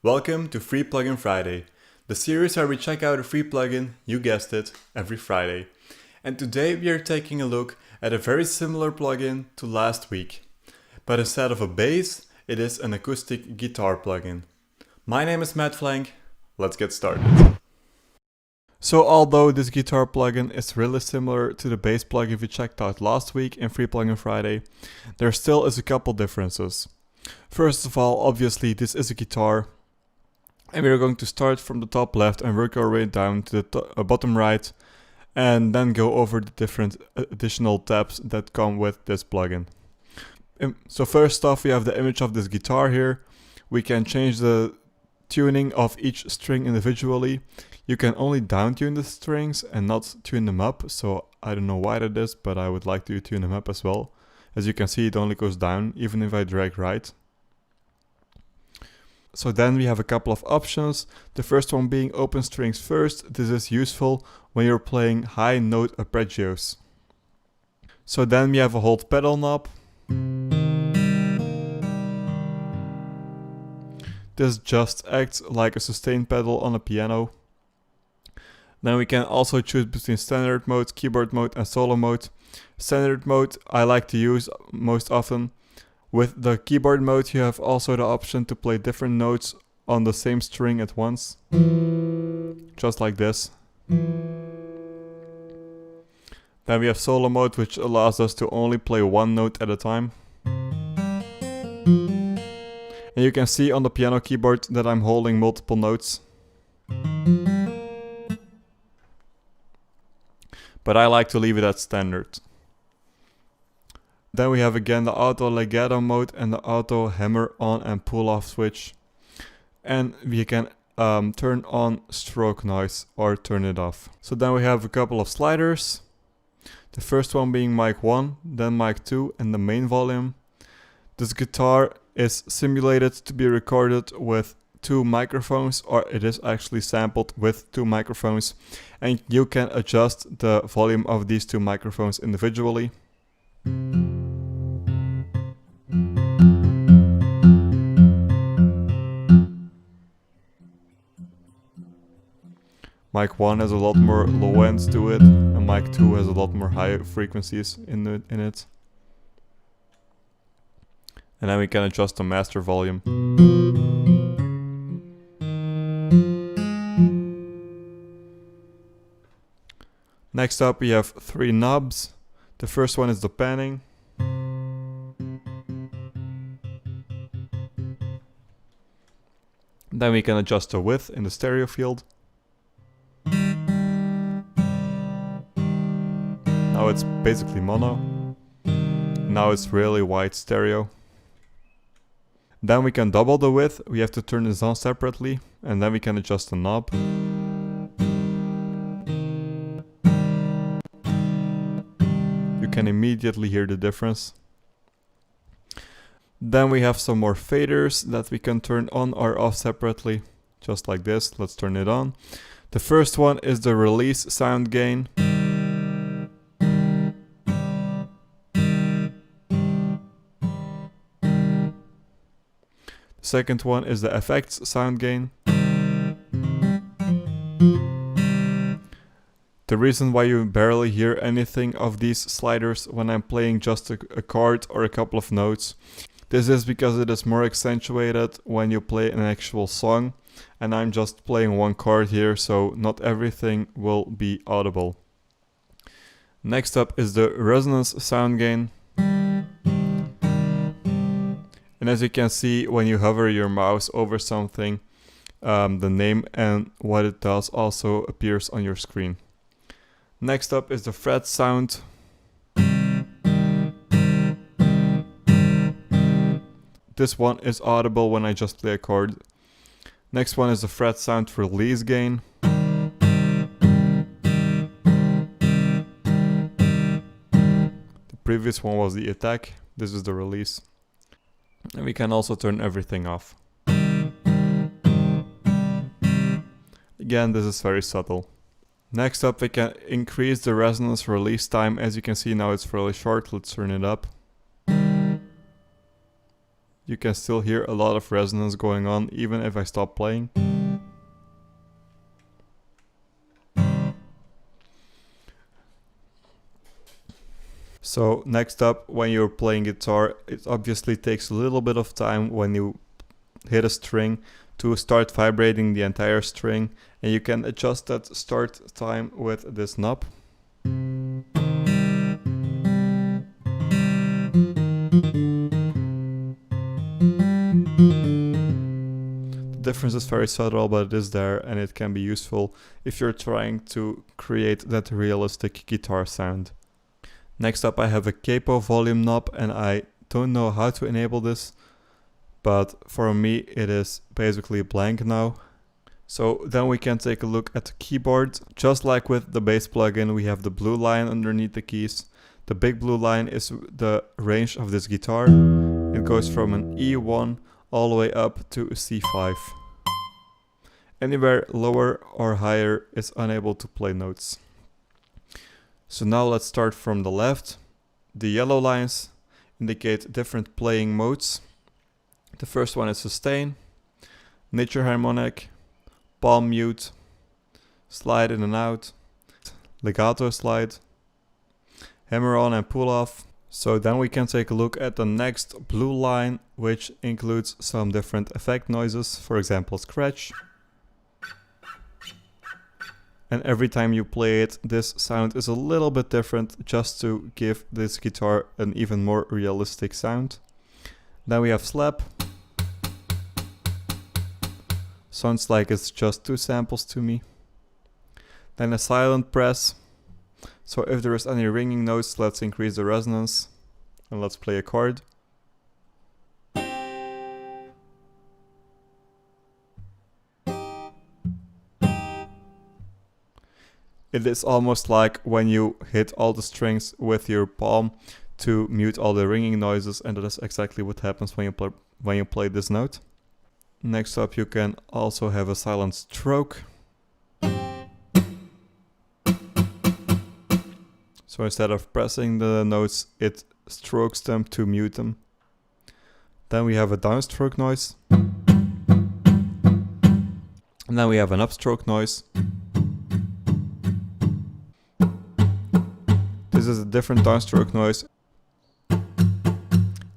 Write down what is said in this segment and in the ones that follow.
Welcome to Free Plugin Friday, the series where we check out a free plugin, you guessed it, every Friday. And today we are taking a look at a very similar plugin to last week. But instead of a bass, it is an acoustic guitar plugin. My name is mattflanc, let's get started. So although this guitar plugin is really similar to the bass plugin we checked out last week in Free Plugin Friday, there still is a couple differences. First of all, obviously this is a guitar, and we're going to start from the top left and work our way down to the bottom right, and then go over the different additional tabs that come with this plugin. So first off, we have the image of this guitar here. We can change the tuning of each string individually. You can only down tune the strings and not tune them up, so I don't know why that is, but I would like to tune them up as well. As you can see, it only goes down even if I drag right. So then we have a couple of options. The first one being open strings first. This is useful when you're playing high note arpeggios. So then we have a hold pedal knob. This just acts like a sustain pedal on a piano. Then we can also choose between standard mode, keyboard mode and solo mode. Standard mode I like to use most often. With the keyboard mode you have also the option to play different notes on the same string at once. Just like this. Then we have solo mode, which allows us to only play one note at a time. And you can see on the piano keyboard that I'm holding multiple notes. But I like to leave it at standard. Then we have again the auto legato mode and the auto hammer on and pull off switch. And we can turn on stroke noise or turn it off. So then we have a couple of sliders. The first one being mic 1, then mic 2 and the main volume. This guitar is simulated to be recorded with 2 microphones, or it is actually sampled with 2 microphones, and you can adjust the volume of these 2 microphones individually. Mic 1 has a lot more low ends to it, and mic 2 has a lot more high frequencies in it. And then we can adjust the master volume. Next up we have 3 knobs. The first one is the panning. Then we can adjust the width in the stereo field. Now it's basically mono. Now it's really wide stereo. Then we can double the width. We have to turn this on separately, and then we can adjust the knob. You can immediately hear the difference. Then we have some more faders that we can turn on or off separately, just like this. Let's turn it on. The first one is the release sound gain. The second one is the effects sound gain. The reason why you barely hear anything of these sliders when I'm playing just a chord or a couple of notes, this is because it is more accentuated when you play an actual song, and I'm just playing one chord here, so not everything will be audible. Next up is the resonance sound gain. And as you can see, when you hover your mouse over something, the name and what it does also appears on your screen. Next up is the fret sound. This one is audible when I just play a chord. Next one is the fret sound release gain. The previous one was the attack. This is the release. And we can also turn everything off. Again, this is very subtle. Next up, we can increase the resonance release time. As you can see now, it's fairly short. Let's turn it up. You can still hear a lot of resonance going on even if I stop playing. So next up, when you're playing guitar, it obviously takes a little bit of time when you hit a string to start vibrating the entire string, and you can adjust that start time with this knob. The difference is very subtle, but it is there, and it can be useful if you're trying to create that realistic guitar sound. Next up, I have a capo volume knob, and I don't know how to enable this, but for me it is basically blank now. So then we can take a look at the keyboard. Just like with the bass plugin, we have the blue line underneath the keys. The big blue line is the range of this guitar. It goes from an E1 all the way up to a C5. Anywhere lower or higher is unable to play notes. So now let's start from the left. The yellow lines indicate different playing modes. The first one is sustain, nature harmonic, palm mute, slide in and out, legato slide, hammer on and pull off. So then we can take a look at the next blue line, which includes some different effect noises, for example scratch. And every time you play it, this sound is a little bit different, just to give this guitar an even more realistic sound. Then we have slap. Sounds like it's just 2 samples to me. Then a silent press. So if there is any ringing notes, let's increase the resonance. And let's play a chord. It is almost like when you hit all the strings with your palm to mute all the ringing noises, and that is exactly what happens when you play this note. Next up, you can also have a silent stroke. So instead of pressing the notes, it strokes them to mute them. Then we have a downstroke noise. And then we have an upstroke noise. This is a different downstroke noise.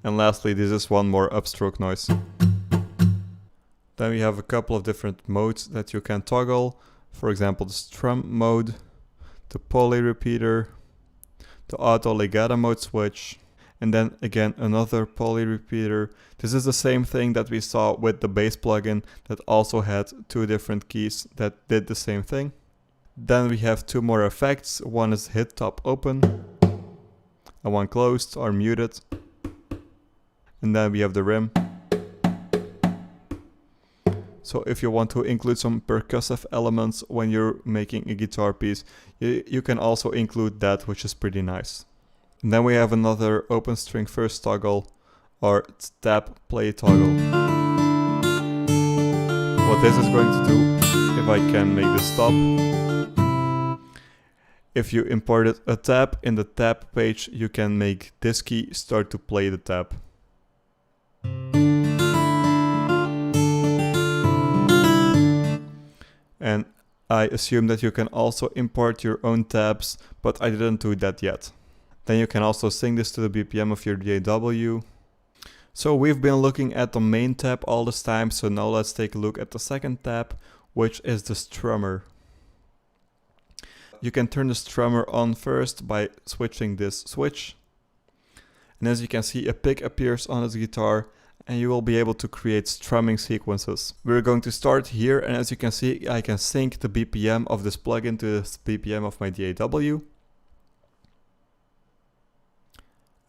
And lastly, this is one more upstroke noise. Then we have a couple of different modes that you can toggle. For example, the strum mode, the poly repeater, the auto legato mode switch, and then again another poly repeater. This is the same thing that we saw with the bass plugin that also had 2 different keys that did the same thing. Then we have 2 more effects. One is hit top open and one closed or muted. And then we have the rim. So if you want to include some percussive elements when you're making a guitar piece, you can also include that, which is pretty nice. And then we have another open string first toggle or tap play toggle. What this is going to do, if I can make this stop. If you imported a tab in the tab page, you can make this key start to play the tab. And I assume that you can also import your own tabs, but I didn't do that yet. Then you can also sync this to the BPM of your DAW. So we've been looking at the main tab all this time, so now let's take a look at the second tab, which is the Strummer. You can turn the Strummer on first by switching this switch. And as you can see, a pick appears on this guitar and you will be able to create strumming sequences. We're going to start here, and as you can see, I can sync the BPM of this plugin to the BPM of my DAW.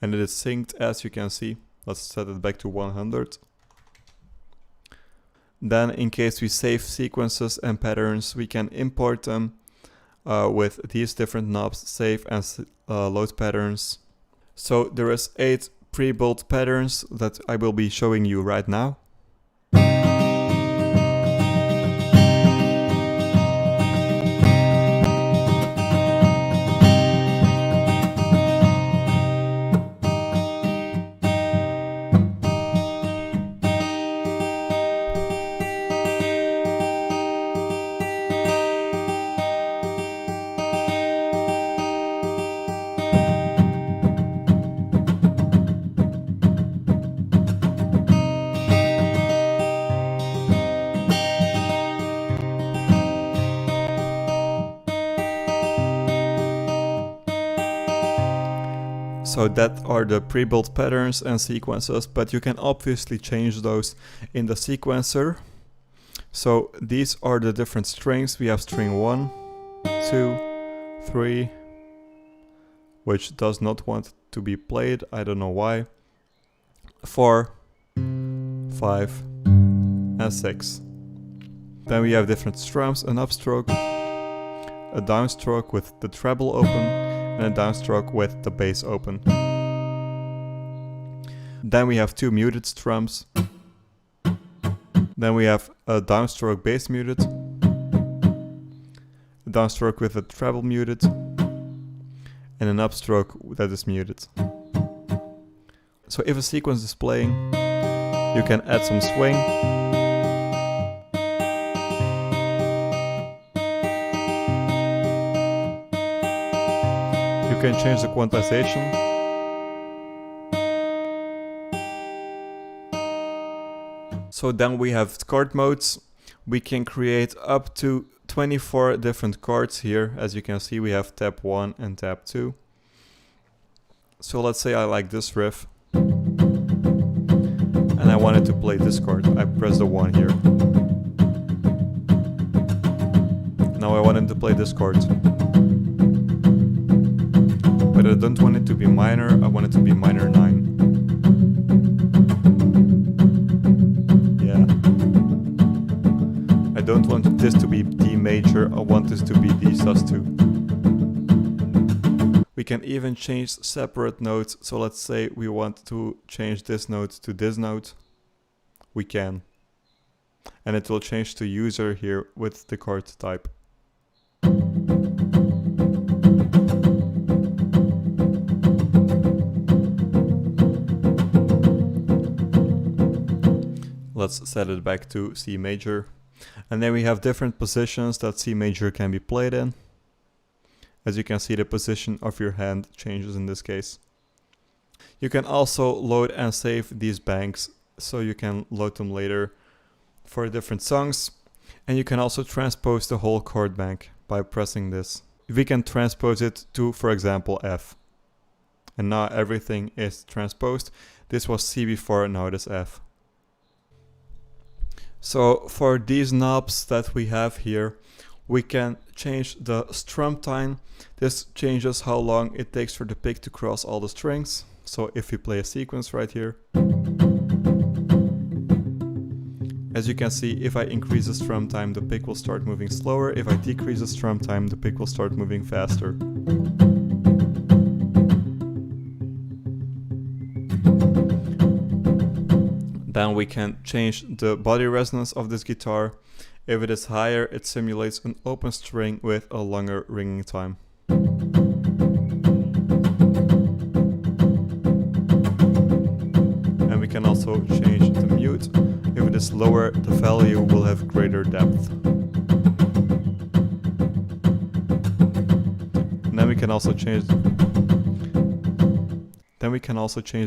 And it is synced, as you can see. Let's set it back to 100. Then in case we save sequences and patterns, we can import them with these different knobs, save and load patterns. So there is 8 pre-built patterns that I will be showing you right now. So that are the pre-built patterns and sequences, but you can obviously change those in the sequencer. So these are the different strings. We have string 1, 2, 3, which does not want to be played, I don't know why, 4, 5, and 6. Then we have different strums, an upstroke, a downstroke with the treble open, and a downstroke with the bass open. Then we have 2 muted strums. Then we have a downstroke bass muted, a downstroke with a treble muted, and an upstroke that is muted. So if a sequence is playing, you can add some swing. You can change the quantization. So then we have chord modes. We can create up to 24 different chords here. As you can see, we have tab 1 and tab 2. So let's say I like this riff and I wanted to play this chord. I press the 1 here. Now I wanted to play this chord. But I don't want it to be minor, I want it to be minor 9. I don't want this to be D major, I want this to be D sus2. We can even change separate notes, so let's say we want to change this note to this note. We can. And it will change to user here with the chord type. Let's set it back to C major. And then we have different positions that C major can be played in. As you can see, the position of your hand changes in this case. You can also load and save these banks, so you can load them later for different songs. And you can also transpose the whole chord bank by pressing this. We can transpose it to, for example, F. And now everything is transposed. This was C before, now it is F. So for these knobs that we have here, we can change the strum time. This changes how long it takes for the pick to cross all the strings. So if we play a sequence right here, as you can see, if I increase the strum time, the pick will start moving slower. If I decrease the strum time, the pick will start moving faster. Then we can change the body resonance of this guitar. If it is higher, it simulates an open string with a longer ringing time. And we can also change the mute. If it is lower, the value will have greater depth. And then we can also change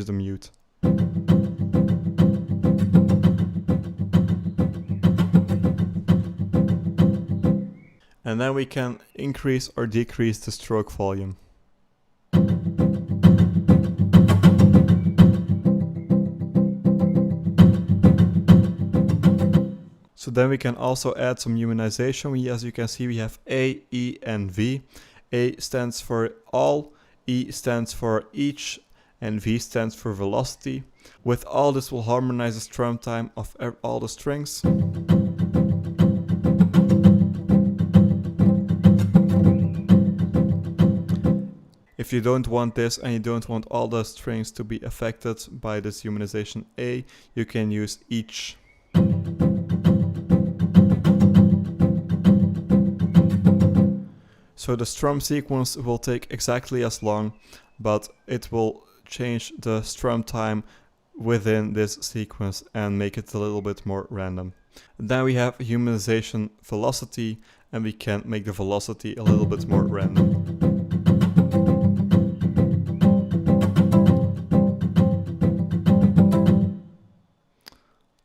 the mute. And then we can increase or decrease the stroke volume. So then we can also add some humanization. As you can see, we have A, E, and V. A stands for all, E stands for each, and V stands for velocity. With all, this will harmonize the strum time of all the strings. If you don't want this and you don't want all the strings to be affected by this humanization A, you can use each. So the strum sequence will take exactly as long, but it will change the strum time within this sequence and make it a little bit more random. Then we have humanization velocity, and we can make the velocity a little bit more random.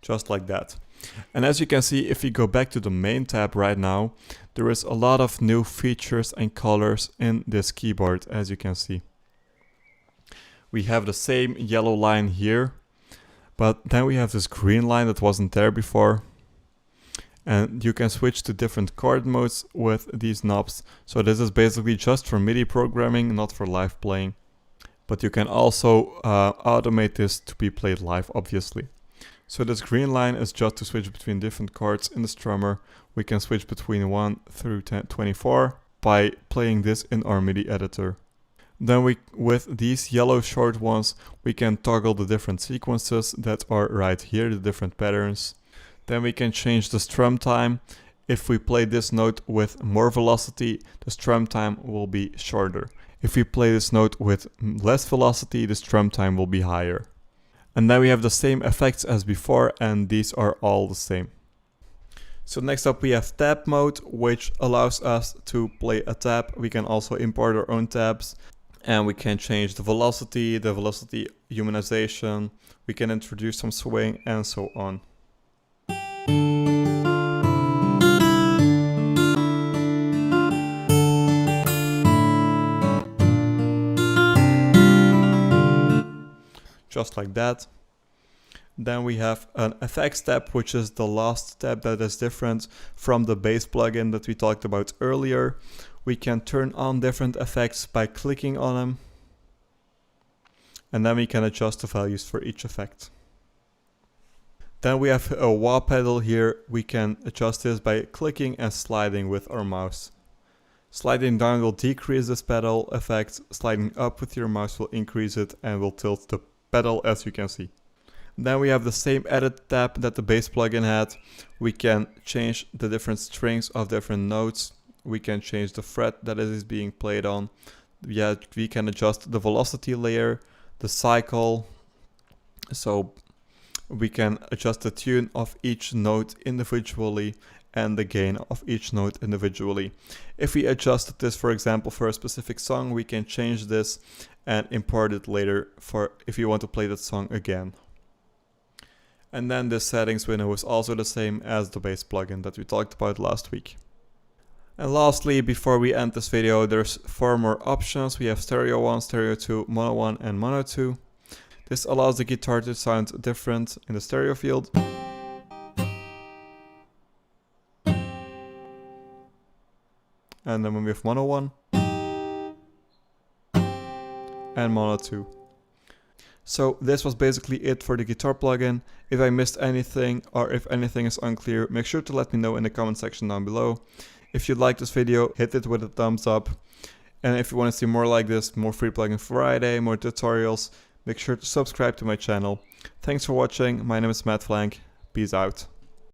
Just like that. And as you can see, if you go back to the main tab right now, there is a lot of new features and colors in this keyboard, as you can see. we have the same yellow line here, but then we have this green line that wasn't there before. And you can switch to different chord modes with these knobs. So this is basically just for MIDI programming, not for live playing. But you can also automate this to be played live, obviously. So this green line is just to switch between different chords in the Strummer. We can switch between 1 through 24 by playing this in our MIDI editor. Then with these yellow short ones, we can toggle the different sequences that are right here, the different patterns. Then we can change the strum time. If we play this note with more velocity, the strum time will be shorter. If we play this note with less velocity, the strum time will be higher. And then we have the same effects as before, and these are all the same. So next up we have tab mode, which allows us to play a tab. We can also import our own tabs, and we can change the velocity humanization. We can introduce some swing and so on. Just like that. Then we have an effects tab, which is the last tab that is different from the bass plugin that we talked about earlier. We can turn on different effects by clicking on them. And then we can adjust the values for each effect. Then we have a wah pedal here. We can adjust this by clicking and sliding with our mouse. Sliding down will decrease this pedal effect. Sliding up with your mouse will increase it and will tilt the pedal, as you can see. Then we have the same edit tab that the bass plugin had. We can change the different strings of different notes. We can change the fret that it is being played on. We can adjust the velocity layer, the cycle. So we can adjust the tune of each note individually and the gain of each note individually. If we adjusted this, for example, for a specific song, we can change this and import it later for if you want to play that song again. And then the settings window is also the same as the bass plugin that we talked about last week. And lastly, before we end this video, there's 4 more options. We have stereo 1, stereo 2, mono 1 and mono 2. This allows the guitar to sound different in the stereo field. And then we have mono 1 and mono 2. So this was basically it for the guitar plugin. If I missed anything or if anything is unclear, make sure to let me know in the comment section down below. If you like this video, hit it with a thumbs up. And if you want to see more like this, more free plugin Friday, more tutorials, make sure to subscribe to my channel. Thanks for watching. My name is mattflanc. Peace out.